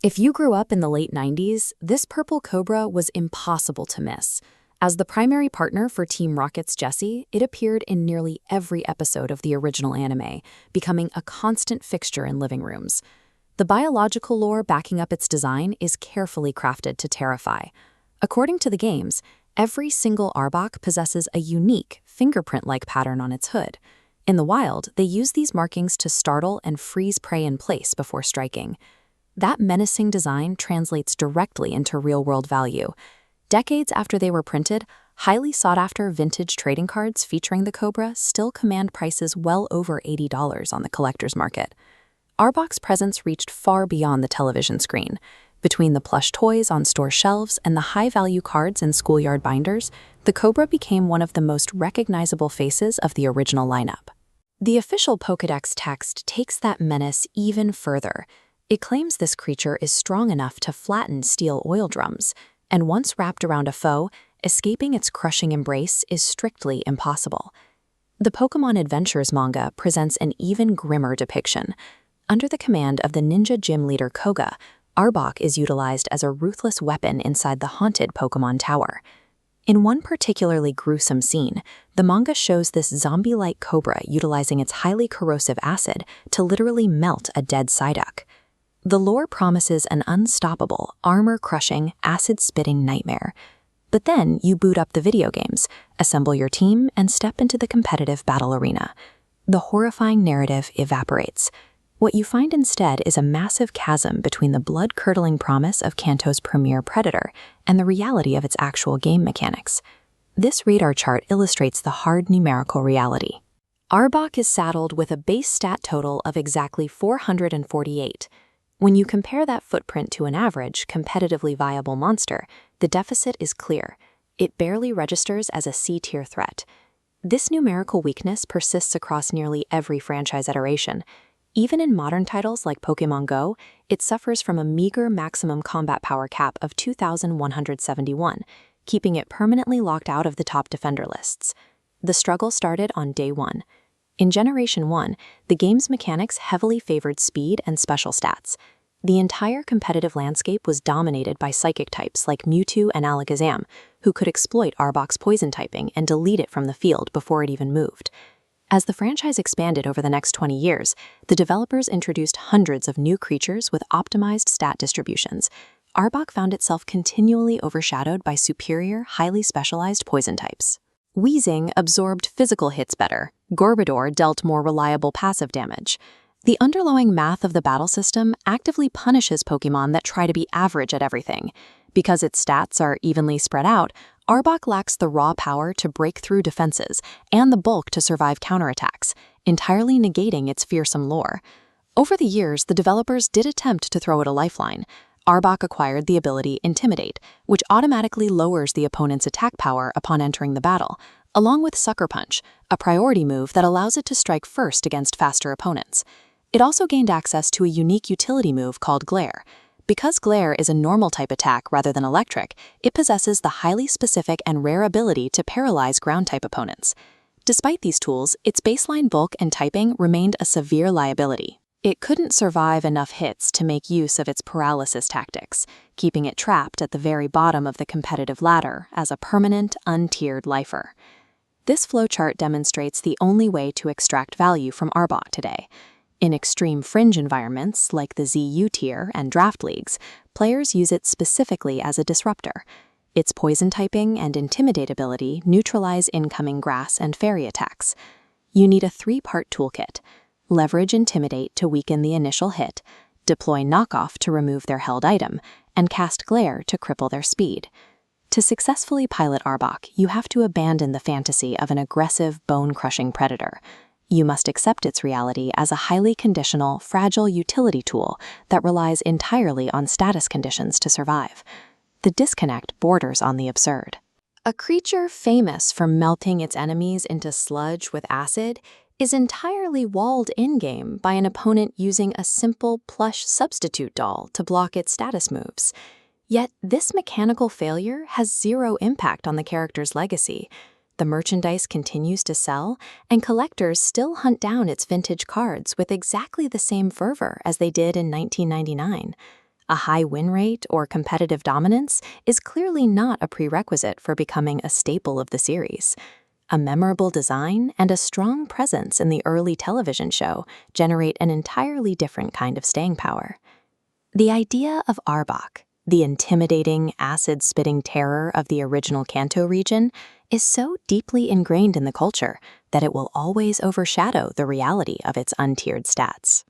If you grew up in the late 90s, this purple cobra was impossible to miss. As the primary partner for Team Rocket's Jessie, it appeared in nearly every episode of the original anime, becoming a constant fixture in living rooms. The biological lore backing up its design is carefully crafted to terrify. According to the games, every single Arbok possesses a unique, fingerprint-like pattern on its hood. In the wild, they use these markings to startle and freeze prey in place before striking. That menacing design translates directly into real-world value. Decades after they were printed, highly sought-after vintage trading cards featuring the Cobra still command prices well over $80 on the collector's market. Arbok's presence reached far beyond the television screen. Between the plush toys on store shelves and the high-value cards in schoolyard binders, the Cobra became one of the most recognizable faces of the original lineup. The official Pokédex text takes that menace even further. It claims this creature is strong enough to flatten steel oil drums, and once wrapped around a foe, escaping its crushing embrace is strictly impossible. The Pokémon Adventures manga presents an even grimmer depiction. Under the command of the ninja gym leader Koga, Arbok is utilized as a ruthless weapon inside the haunted Pokémon Tower. In one particularly gruesome scene, the manga shows this zombie-like cobra utilizing its highly corrosive acid to literally melt a dead Psyduck. The lore promises an unstoppable, armor-crushing, acid-spitting nightmare. But then you boot up the video games, assemble your team, and step into the competitive battle arena. The horrifying narrative evaporates. What you find instead is a massive chasm between the blood-curdling promise of Kanto's premier predator and the reality of its actual game mechanics. This radar chart illustrates the hard numerical reality. Arbok is saddled with a base stat total of exactly 448. When you compare that footprint to an average, competitively viable monster, the deficit is clear. It barely registers as a C-tier threat. This numerical weakness persists across nearly every franchise iteration. Even in modern titles like Pokémon Go, it suffers from a meager maximum combat power cap of 2,171, keeping it permanently locked out of the top defender lists. The struggle started on day 1. In Generation 1, the game's mechanics heavily favored speed and special stats. The entire competitive landscape was dominated by psychic types like Mewtwo and Alakazam, who could exploit Arbok's poison typing and delete it from the field before it even moved. As the franchise expanded over the next 20 years, the developers introduced hundreds of new creatures with optimized stat distributions. Arbok found itself continually overshadowed by superior, highly specialized poison types. Weezing absorbed physical hits better. Gorbador dealt more reliable passive damage. The underlying math of the battle system actively punishes Pokémon that try to be average at everything. Because its stats are evenly spread out, Arbok lacks the raw power to break through defenses and the bulk to survive counterattacks, entirely negating its fearsome lore. Over the years, the developers did attempt to throw it a lifeline. Arbok acquired the ability Intimidate, which automatically lowers the opponent's attack power upon entering the battle, along with Sucker Punch, a priority move that allows it to strike first against faster opponents. It also gained access to a unique utility move called Glare. Because Glare is a normal-type attack rather than electric, it possesses the highly specific and rare ability to paralyze ground-type opponents. Despite these tools, its baseline bulk and typing remained a severe liability. It couldn't survive enough hits to make use of its paralysis tactics, keeping it trapped at the very bottom of the competitive ladder as a permanent, untiered lifer. This flowchart demonstrates the only way to extract value from Arbok today. In extreme fringe environments like the ZU tier and draft leagues, players use it specifically as a disruptor. Its poison typing and intimidate ability neutralize incoming grass and fairy attacks. You need a 3-part toolkit. Leverage Intimidate to weaken the initial hit, deploy Knockoff to remove their held item, and cast Glare to cripple their speed. To successfully pilot Arbok, you have to abandon the fantasy of an aggressive, bone-crushing predator. You must accept its reality as a highly conditional, fragile utility tool that relies entirely on status conditions to survive. The disconnect borders on the absurd. A creature famous for melting its enemies into sludge with acid is entirely walled in-game by an opponent using a simple plush substitute doll to block its status moves. Yet this mechanical failure has zero impact on the character's legacy. The merchandise continues to sell, and collectors still hunt down its vintage cards with exactly the same fervor as they did in 1999. A high win rate or competitive dominance is clearly not a prerequisite for becoming a staple of the series. A memorable design and a strong presence in the early television show generate an entirely different kind of staying power. The idea of Arbok, the intimidating, acid-spitting terror of the original Kanto region, is so deeply ingrained in the culture that it will always overshadow the reality of its untiered stats.